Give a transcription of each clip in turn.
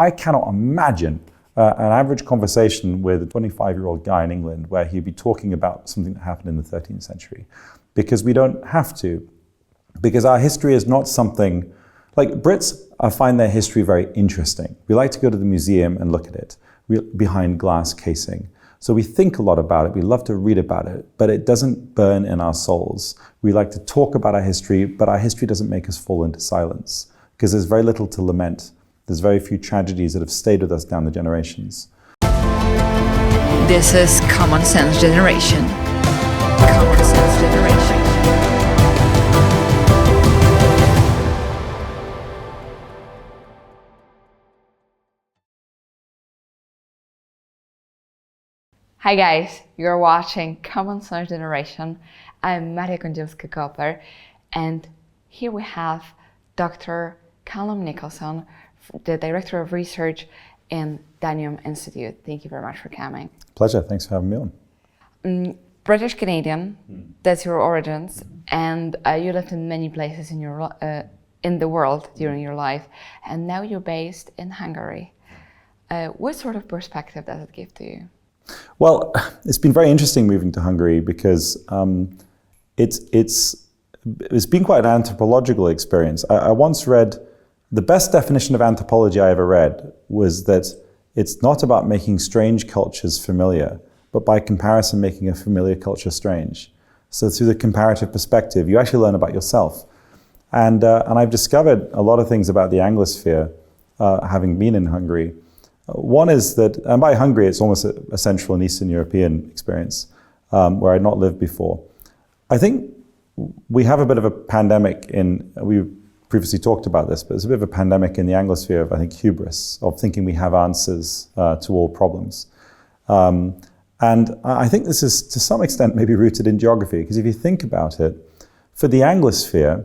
I cannot imagine an average conversation with a 25-year-old guy in England where he'd be talking about something that happened in the 13th century, because we don't have to. Because our history is not something, like Brits find their history very interesting. We like to go to the museum and look at it behind glass casing. So we think a lot about it, we love to read about it, but it doesn't burn in our souls. We like to talk about our history, but our history doesn't make us fall into silence, because there's very little to lament. There's very few tragedies that have stayed with us down the generations. This is Common Sense Generation. Common Sense Generation. Hi guys, you're watching Common Sense Generation. I'm Kadzielska-Koper, and here we have Dr. Calum Nicholson, the Director of Research in Danium Institute. Thank you very much for coming. Pleasure, thanks for having me on. British Canadian, that's your origins, and you lived in many places in the world during your life, and now you're based in Hungary. What sort of perspective does it give to you? Well, it's been very interesting moving to Hungary because it's been quite an anthropological experience. I once read, the best definition of anthropology I ever read was that it's not about making strange cultures familiar, but by comparison making a familiar culture strange. So through the comparative perspective, you actually learn about yourself. And I've discovered a lot of things about the Anglosphere, having been in Hungary. One is that, and by Hungary, it's almost a Central and Eastern European experience where I'd not lived before. I think we have a bit of a pandemic we previously talked about this, but there's a bit of a pandemic in the Anglosphere of, I think, hubris, of thinking we have answers to all problems. And I think this is, to some extent, maybe rooted in geography, because if you think about it, for the Anglosphere,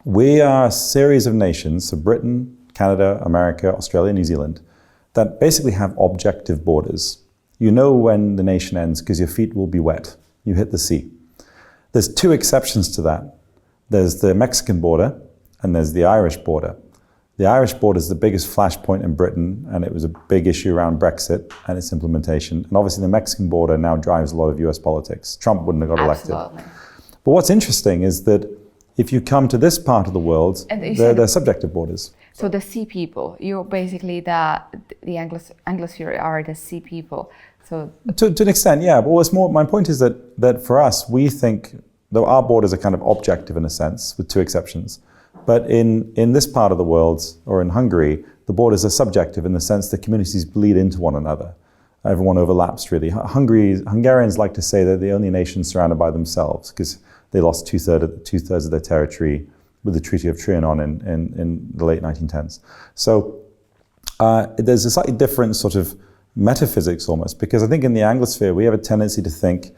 we are a series of nations, so Britain, Canada, America, Australia, New Zealand, that basically have objective borders. You know when the nation ends because your feet will be wet. You hit the sea. There's two exceptions to that. There's the Mexican border and there's the Irish border. The Irish border is the biggest flashpoint in Britain, and it was a big issue around Brexit and its implementation. And obviously the Mexican border now drives a lot of US politics. Trump wouldn't have got elected. Absolutely. But what's interesting is that if you come to this part of the world, they're subjective borders. So the sea people, you're basically the Anglosphere are the sea people. So to an extent, yeah. But what's more, my point is that for us, we think that our borders are kind of objective in a sense, with two exceptions. But in this part of the world, or in Hungary, the borders are subjective in the sense that communities bleed into one another. Everyone overlaps, really. Hungarians like to say they're the only nation surrounded by themselves, because they lost two-thirds of their territory with the Treaty of Trianon in the late 1910s. So there's a slightly different sort of metaphysics almost, because I think in the Anglosphere we have a tendency to think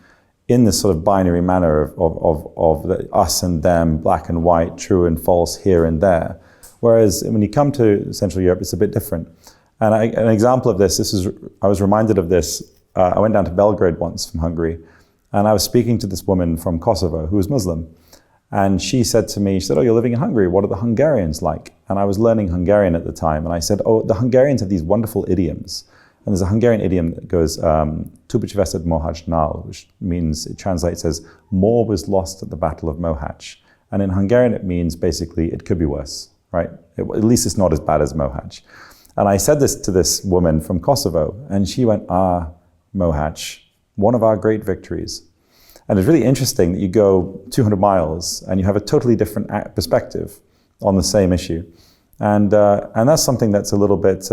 in this sort of binary manner of the us and them, black and white, true and false, here and there. Whereas when you come to Central Europe, it's a bit different. And an example of this I was reminded of this, I went down to Belgrade once from Hungary, and I was speaking to this woman from Kosovo who was Muslim. And she said to me, oh, you're living in Hungary, what are the Hungarians like? And I was learning Hungarian at the time, and I said, oh, the Hungarians have these wonderful idioms. And there's a Hungarian idiom that goes, Tubic vested Mohacs nál, which means, it translates as, more was lost at the Battle of Mohacs. And in Hungarian it means basically, it could be worse, right? At least it's not as bad as Mohacs. And I said this to this woman from Kosovo, and she went, Mohacs, one of our great victories. And it's really interesting that you go 200 miles and you have a totally different perspective on the same issue. And that's something that's a little bit,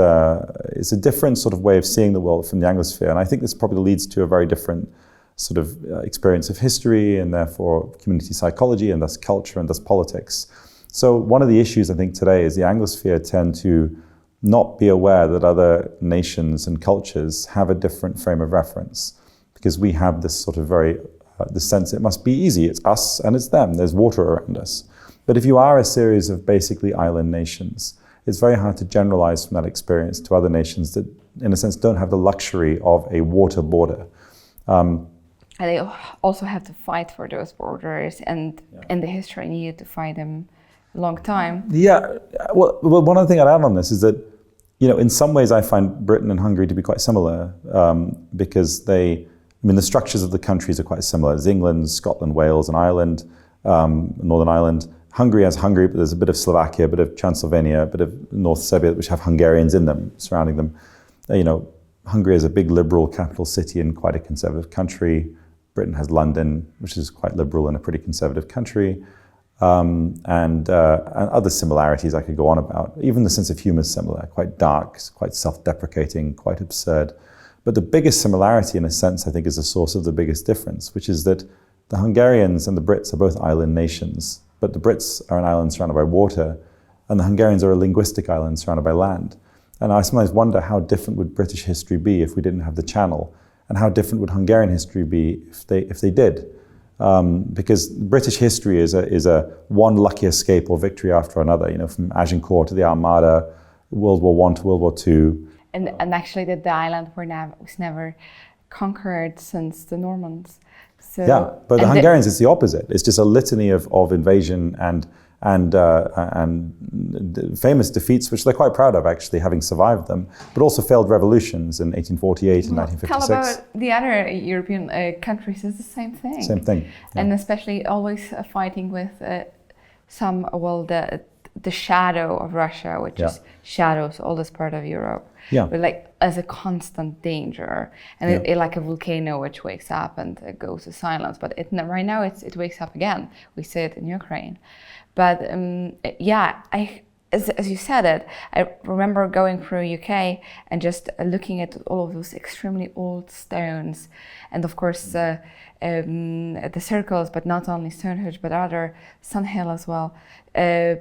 it's a different sort of way of seeing the world from the Anglosphere. And I think this probably leads to a very different sort of experience of history, and therefore community psychology, and thus culture, and thus politics. So one of the issues I think today is the Anglosphere tend to not be aware that other nations and cultures have a different frame of reference, because we have this sort of very, the sense it must be easy, it's us and it's them, there's water around us. But if you are a series of basically island nations, it's very hard to generalize from that experience to other nations that, in a sense, don't have the luxury of a water border. And they also have to fight for those borders, and in the history needed to fight them a long time. Yeah, well, one other thing I'd add on this is that in some ways I find Britain and Hungary to be quite similar because the structures of the countries are quite similar. There's England, Scotland, Wales, and Ireland, Northern Ireland. Hungary has Hungary, but there's a bit of Slovakia, a bit of Transylvania, a bit of North Serbia, which have Hungarians in them, surrounding them. Hungary is a big liberal capital city in quite a conservative country. Britain has London, which is quite liberal and a pretty conservative country. And other similarities I could go on about. Even the sense of humor is similar, quite dark, quite self-deprecating, quite absurd. But the biggest similarity, in a sense, I think, is the source of the biggest difference, which is that the Hungarians and the Brits are both island nations, but the Brits are an island surrounded by water, and the Hungarians are a linguistic island surrounded by land. And I sometimes wonder how different would British history be if we didn't have the Channel, and how different would Hungarian history be if they did. Because British history is a one lucky escape or victory after another, from Agincourt to the Armada, World War I to World War II. And actually the island was never conquered since the Normans. So, yeah, but the Hungarians, it's the opposite. It's just a litany of invasion and famous defeats, which they're quite proud of, actually, having survived them, but also failed revolutions in 1848 and 1956. Tell about the other European countries, it's the same thing. Same thing. Yeah. And especially always fighting with the shadow of Russia, which is shadows all this part of Europe. Yeah. But as a constant danger, and it like a volcano which wakes up and goes to silence. But right now it wakes up again. We see it in Ukraine. But as you said it, I remember going through UK and just looking at all of those extremely old stones, and of course the circles, but not only Stonehenge, but other Sun Hill as well. And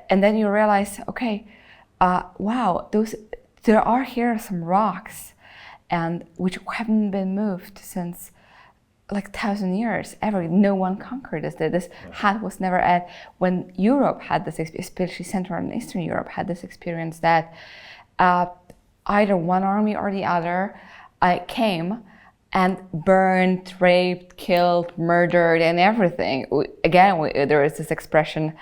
then you realize, okay, wow, there are here some rocks, and which haven't been moved since 1,000 years ever. No one conquered this. This was never at when Europe had this, especially Central and Eastern Europe had this experience that either one army or the other came and burned, raped, killed, murdered, and everything. There is this expression: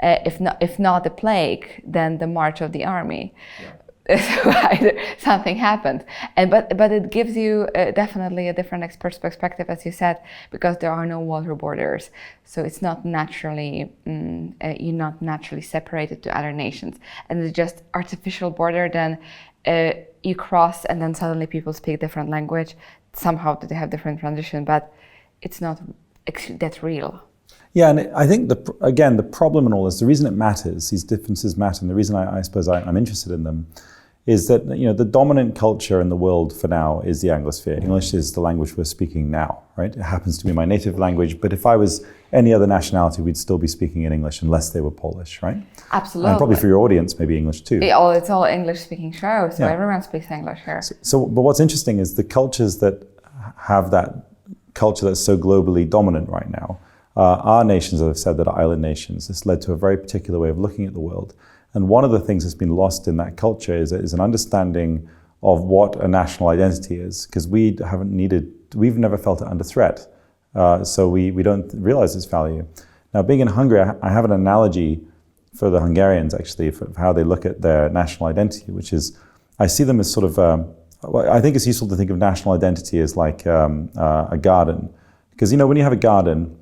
if not the plague, then the march of the army. Yeah. So either something happened, but it gives you definitely a different perspective, as you said, because there are no water borders, so it's not naturally you're not naturally separated to other nations, and it's just artificial border. Then you cross, and then suddenly people speak different language. Somehow they have different transition, but it's not that real. Yeah, and I think the problem in all this, the reason it matters, these differences matter, and the reason I suppose I'm interested in them, is that the dominant culture in the world for now is the Anglosphere. English is the language we're speaking now, right? It happens to be my native language, but if I was any other nationality, we'd still be speaking in English unless they were Polish, right? Absolutely. And probably for your audience, maybe English too. It's all English-speaking show, so everyone speaks English here. But what's interesting is the cultures that have that culture that's so globally dominant right now are nations, as I've said, that are island nations. This led to a very particular way of looking at the world. And one of the things that's been lost in that culture is an understanding of what a national identity is, because we've never felt it under threat. So we don't realize its value. Now, being in Hungary, I have an analogy for the Hungarians, actually, for how they look at their national identity, which is, I see them as sort of, I think it's useful to think of national identity as like a garden. Because, when you have a garden,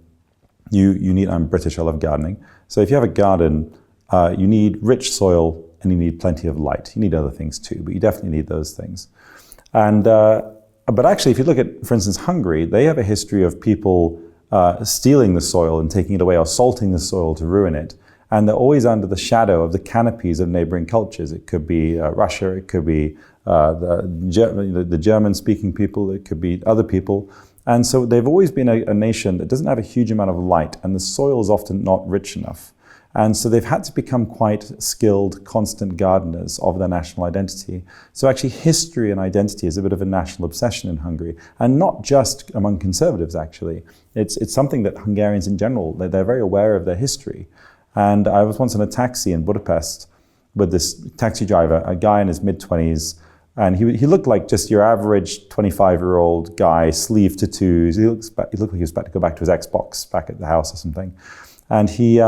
you need, I'm British, I love gardening. So if you have a garden, you need rich soil and you need plenty of light. You need other things too, but you definitely need those things. And but actually, if you look at, for instance, Hungary, they have a history of people stealing the soil and taking it away, or salting the soil to ruin it. And they're always under the shadow of the canopies of neighboring cultures. It could be Russia, it could be the German-speaking people, it could be other people. And so they've always been a nation that doesn't have a huge amount of light, and the soil is often not rich enough. And so they've had to become quite skilled, constant gardeners of their national identity. So actually history and identity is a bit of a national obsession in Hungary, and not just among conservatives, actually. It's something that Hungarians in general, they're very aware of their history. And I was once in a taxi in Budapest with this taxi driver, a guy in his mid-20s, and he looked like just your average 25-year-old guy, sleeve tattoos. He looked like he was about to go back to his Xbox back at the house or something. And he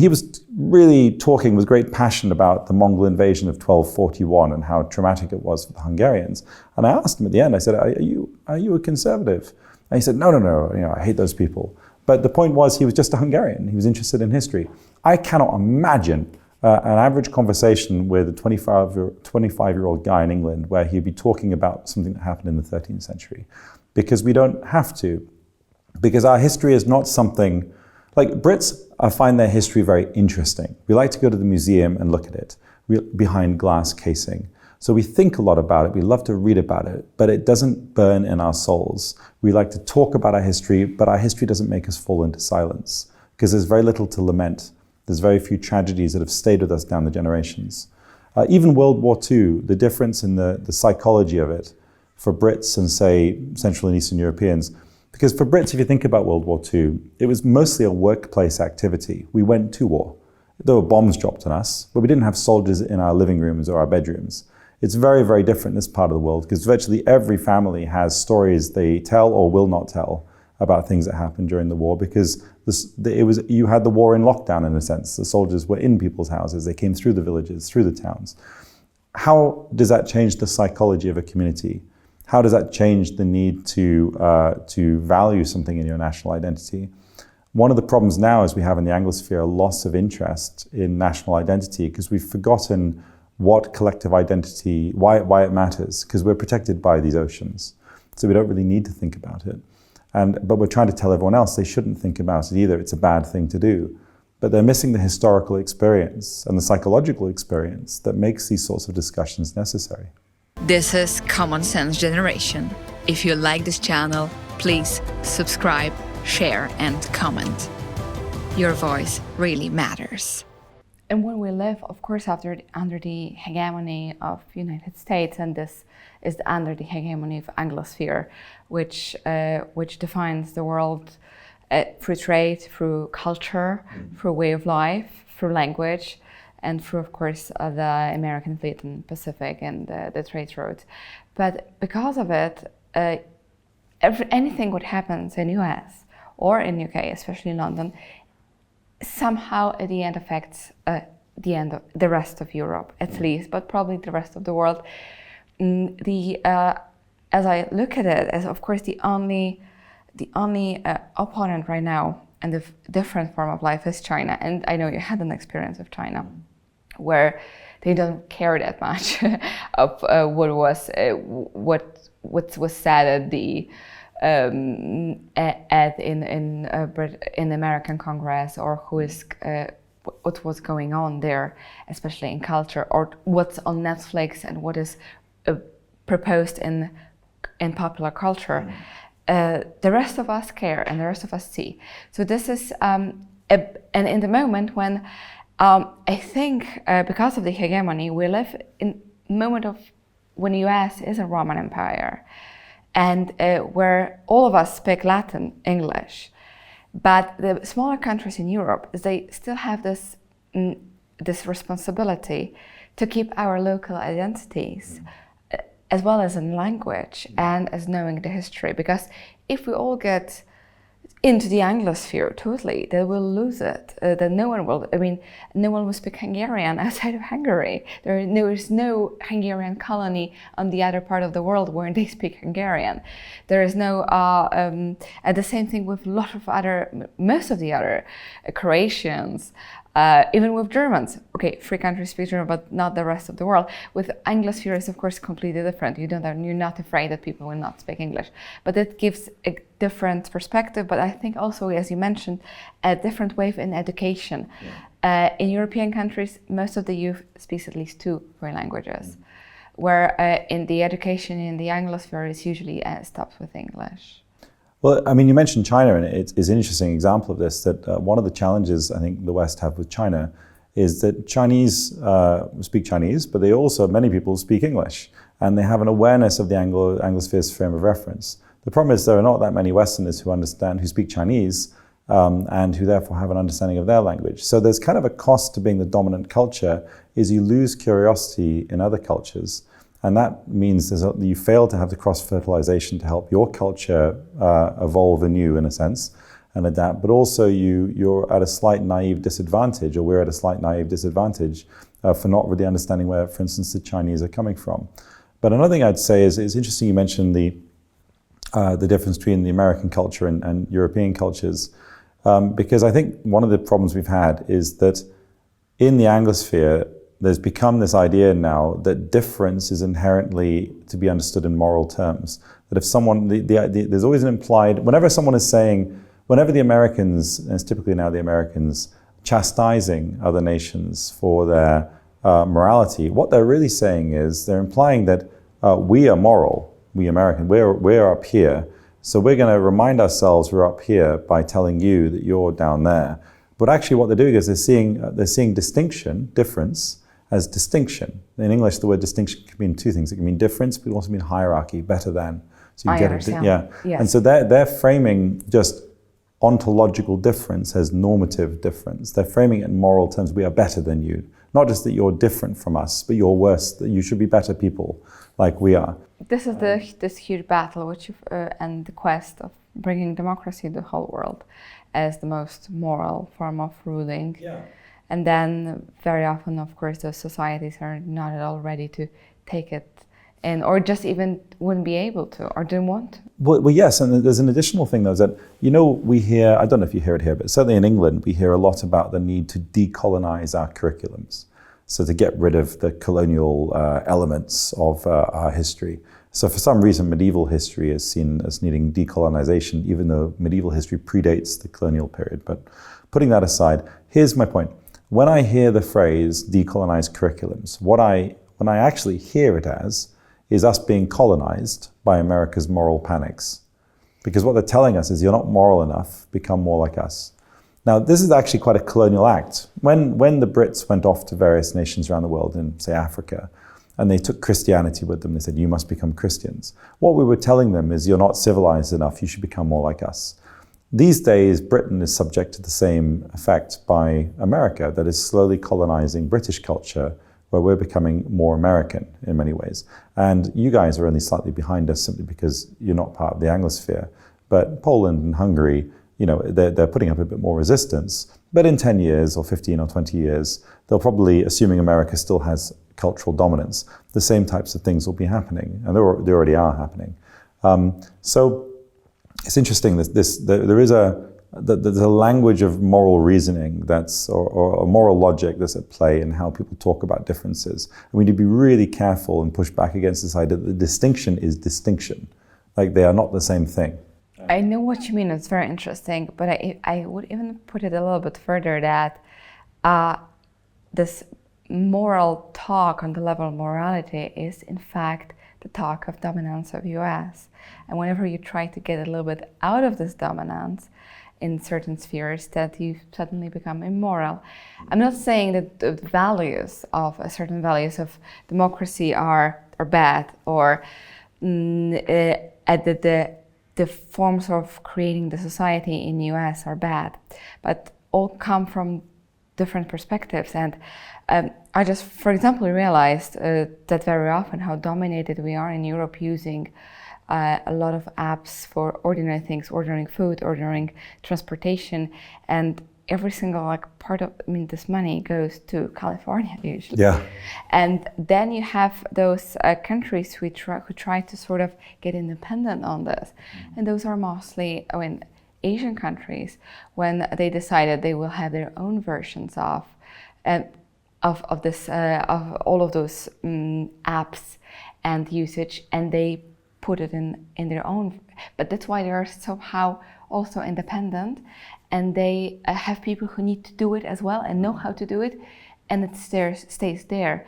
was really talking with great passion about the Mongol invasion of 1241 and how traumatic it was for the Hungarians. And I asked him at the end, I said, are you a conservative? And he said, no, I hate those people. But the point was, he was just a Hungarian. He was interested in history. I cannot imagine an average conversation with a 25-year-old guy in England where he'd be talking about something that happened in the 13th century. Because we don't have to. Because our history is not something... Like, Brits find their history very interesting. We like to go to the museum and look at it behind glass casing. So we think a lot about it, we love to read about it, but it doesn't burn in our souls. We like to talk about our history, but our history doesn't make us fall into silence, because there's very little to lament. There's very few tragedies that have stayed with us down the generations. Even World War II, the difference in the psychology of it for Brits and, say, Central and Eastern Europeans. Because for Brits, if you think about World War II, it was mostly a workplace activity. We went to war. There were bombs dropped on us, but we didn't have soldiers in our living rooms or our bedrooms. It's very, very different in this part of the world, because virtually every family has stories they tell or will not tell about things that happened during the war, because you had the war in lockdown, in a sense. The soldiers were in people's houses. They came through the villages, through the towns. How does that change the psychology of a community? How does that change the need to value something in your national identity? One of the problems now is we have in the Anglosphere a loss of interest in national identity, because we've forgotten what collective identity, why it matters, because we're protected by these oceans. So we don't really need to think about it. But we're trying to tell everyone else they shouldn't think about it either. It's a bad thing to do. But they're missing the historical experience and the psychological experience that makes these sorts of discussions necessary. This is Common Sense Generation. If you like this channel, please subscribe, share, and comment. Your voice really matters. And when we live, of course, under the hegemony of the United States, and this is under the hegemony of Anglosphere, which defines the world through trade, through culture, through way of life, through language, and through, of course, the American fleet and Pacific and the trade routes. But because of it, anything what happens in US or in UK, especially in London, somehow at the end affects the rest of Europe, at least, but probably the rest of the world. As I look at it, as of course the only opponent right now and the different form of life is China. And I know you had an experience of China, where they don't care that much of what was said at the in the American Congress, or what was going on there, especially in culture, or what's on Netflix and what is proposed in popular culture. The rest of us care, and the rest of us see. So this is and in the moment when I think because of the hegemony, we live in a moment of when US is a Roman Empire, and where all of us speak Latin, English. But the smaller countries in Europe, they still have this responsibility to keep our local identities, as well as in language and as knowing the history. Because if we all get into the Anglosphere totally, they will lose it. Then no one will speak Hungarian outside of Hungary. There is no Hungarian colony on the other part of the world where they speak Hungarian. There is no, and the same thing with most of the other Croatians, even with Germans. Okay, 3 countries speak German, but not the rest of the world. With Anglosphere, is of course completely different. You're not afraid that people will not speak English, but it gives a different perspective. But I think also, as you mentioned, a different wave in education. Yeah. In European countries, most of the youth speaks at least 2 foreign languages, where in the education in the Anglosphere is usually stops with English. Well, I mean, you mentioned China, and it's an interesting example of this, that one of the challenges I think the West have with China is that Chinese speak Chinese, but many people speak English, and they have an awareness of the Anglosphere's frame of reference. The problem is there are not that many Westerners who speak Chinese, and who therefore have an understanding of their language. So there's kind of a cost to being the dominant culture, is you lose curiosity in other cultures. And that means you fail to have the cross-fertilization to help your culture evolve anew, in a sense. and adapt, but also you're at a slight naive disadvantage, or we're at a slight naive disadvantage for not really understanding where, for instance, the Chinese are coming from. But another thing I'd say is it's interesting you mentioned the difference between the American culture and European cultures, because I think one of the problems we've had is that in the Anglosphere, there's become this idea now that difference is inherently to be understood in moral terms. That if someone, there's always an implied, whenever someone is saying, whenever the Americans, and it's typically now the Americans, chastising other nations for their morality, what they're really saying is they're implying that we are moral, we American, we're up here, so we're going to remind ourselves we're up here by telling you that you're down there. But actually what they're doing is they're seeing distinction, difference, as distinction. In English, the word distinction can mean two things. It can mean difference, but it also mean hierarchy, better than. So you get it. Yeah. Yes. And so they're framing just ontological difference as normative difference. They're framing it in moral terms. We are better than you. Not just that you're different from us, but you're worse. That you should be better people, like we are. This is this huge battle, and the quest of bringing democracy to the whole world as the most moral form of ruling. Yeah. And then very often, of course, those societies are not at all ready to take it in, or just even wouldn't be able to, or didn't want to. Well, yes, and there's an additional thing, though, is that, we hear, I don't know if you hear it here, but certainly in England, we hear a lot about the need to decolonize our curriculums. So to get rid of the colonial elements of our history. So for some reason, medieval history is seen as needing decolonization, even though medieval history predates the colonial period. But putting that aside, here's my point. When I hear the phrase decolonized curriculums, when I actually hear it as is us being colonized by America's moral panics. Because what they're telling us is you're not moral enough, become more like us. Now, this is actually quite a colonial act. When the Brits went off to various nations around the world, in, say, Africa, and they took Christianity with them, they said, you must become Christians. What we were telling them is you're not civilized enough, you should become more like us. These days, Britain is subject to the same effect by America that is slowly colonizing British culture, where we're becoming more American in many ways. And you guys are only slightly behind us simply because you're not part of the Anglosphere. But Poland and Hungary, they're putting up a bit more resistance. But in 10 years or 15 or 20 years, they'll probably, assuming America still has cultural dominance, the same types of things will be happening. And they already are happening. So it's interesting that there's a language of moral reasoning or moral logic that's at play in how people talk about differences. And we need to be really careful and push back against this idea that the distinction is distinction. Like they are not the same thing. I know what you mean, it's very interesting, but I would even put it a little bit further that this moral talk on the level of morality is in fact the talk of dominance of US. And whenever you try to get a little bit out of this dominance in certain spheres, that you suddenly become immoral. I'm not saying that the values of certain values of democracy are bad, or the forms of creating the society in US are bad, but all come from different perspectives. And I just, for example, realized that very often how dominated we are in Europe using a lot of apps for ordinary things, ordering food, ordering transportation, and every single part of this money goes to California usually. Yeah. And then you have those countries who try to sort of get independent on this, and those are mostly Asian countries, when they decided they will have their own versions of all of those apps and usage, and they put it in their own. But that's why they are somehow also independent, and they have people who need to do it as well and know how to do it, and it stays there.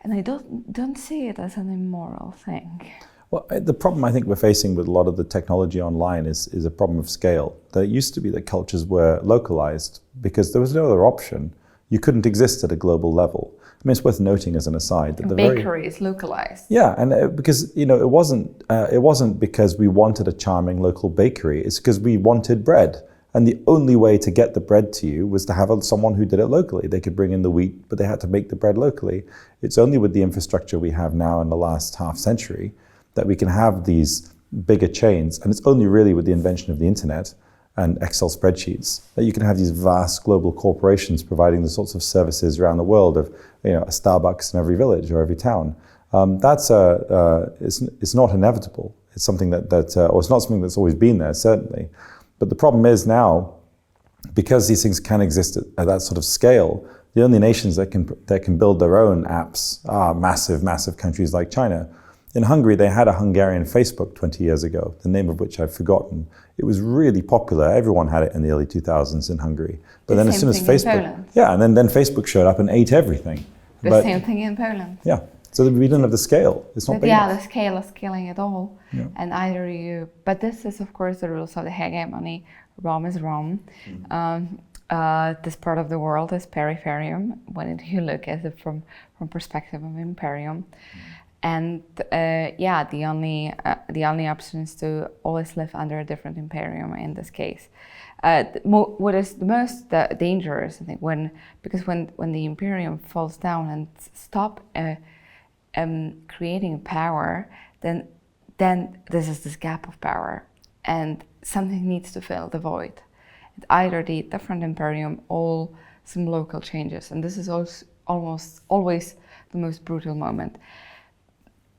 And I don't see it as an immoral thing. Well, the problem I think we're facing with a lot of the technology online is a problem of scale. There used to be that cultures were localized because there was no other option. You couldn't exist at a global level. I mean, it's worth noting as an aside that the bakery is localized. Yeah, and because it wasn't because we wanted a charming local bakery. It's because we wanted bread, and the only way to get the bread to you was to have someone who did it locally. They could bring in the wheat, but they had to make the bread locally. It's only with the infrastructure we have now in the last half century that we can have these bigger chains, and it's only really with the invention of the internet and Excel spreadsheets, that you can have these vast global corporations providing the sorts of services around the world of, a Starbucks in every village or every town. It's not inevitable. It's something or it's not something that's always been there, certainly. But the problem is now, because these things can exist at that sort of scale, the only nations that can build their own apps are massive countries like China. In Hungary, they had a Hungarian Facebook 20 years ago, the name of which I've forgotten. It was really popular. Everyone had it in the early 2000s in Hungary. But then as soon as Facebook... Yeah, and then Facebook showed up and ate everything. Same thing in Poland. Yeah, so we don't have the scale. It's not big enough. The scale is killing it all. Yeah. And either you... But this is, of course, the rules of the hegemony. Rome is Rome. This part of the world is peripherum, when you look at it from perspective of imperium. And the only option is to always live under a different imperium in this case. What is the most dangerous, I think, when the imperium falls down and stop creating power, then this is this gap of power, and something needs to fill the void. Either the different imperium or some local changes, and this is almost always the most brutal moment.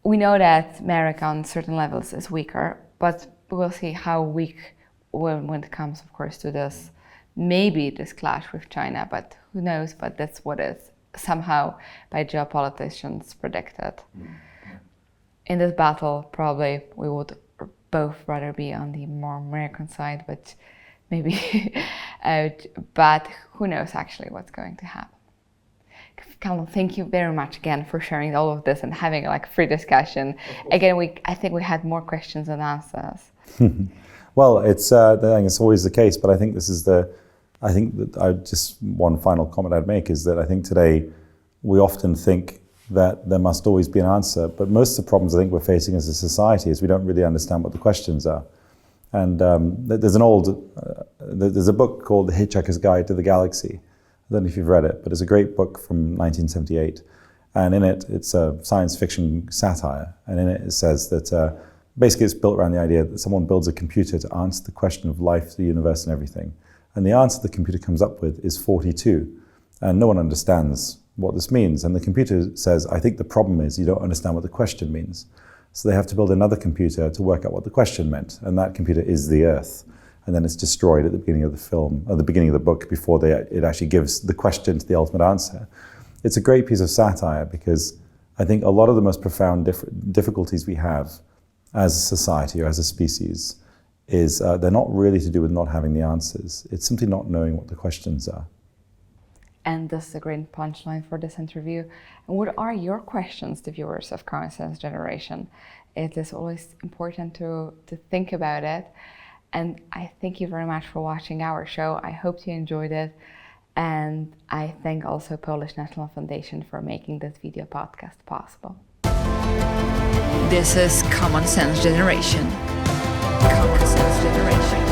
We know that America on certain levels is weaker, but we'll see how weak when it comes, of course, to this, maybe this clash with China, but who knows, but that's what is somehow by geopoliticians predicted. In this battle, probably we would both rather be on the more American side, but maybe, but who knows actually what's going to happen. Calum, thank you very much again for sharing all of this and having like a free discussion. Again, I think we had more questions than answers. Well, it's always the case, but I think just one final comment I'd make is that I think today we often think that there must always be an answer, but most of the problems I think we're facing as a society is we don't really understand what the questions are. And there's a book called The Hitchhiker's Guide to the Galaxy. I don't know if you've read it, but it's a great book from 1978. And in it, it's a science fiction satire. And in it says that basically it's built around the idea that someone builds a computer to answer the question of life, the universe, and everything. And the answer the computer comes up with is 42. And no one understands what this means. And the computer says, I think the problem is you don't understand what the question means. So they have to build another computer to work out what the question meant. And that computer is the Earth. And then it's destroyed at the beginning of the film, or the beginning of the book, before it actually gives the question to the ultimate answer. It's a great piece of satire because I think a lot of the most profound difficulties we have as a society or as a species is they're not really to do with not having the answers. It's simply not knowing what the questions are. And this is a great punchline for this interview. And what are your questions to viewers of Common Sense Generation? It is always important to think about it. And I thank you very much for watching our show. I hope you enjoyed it. And I thank also Polish National Foundation for making this video podcast possible. This is Common Sense Generation. Common Sense Generation.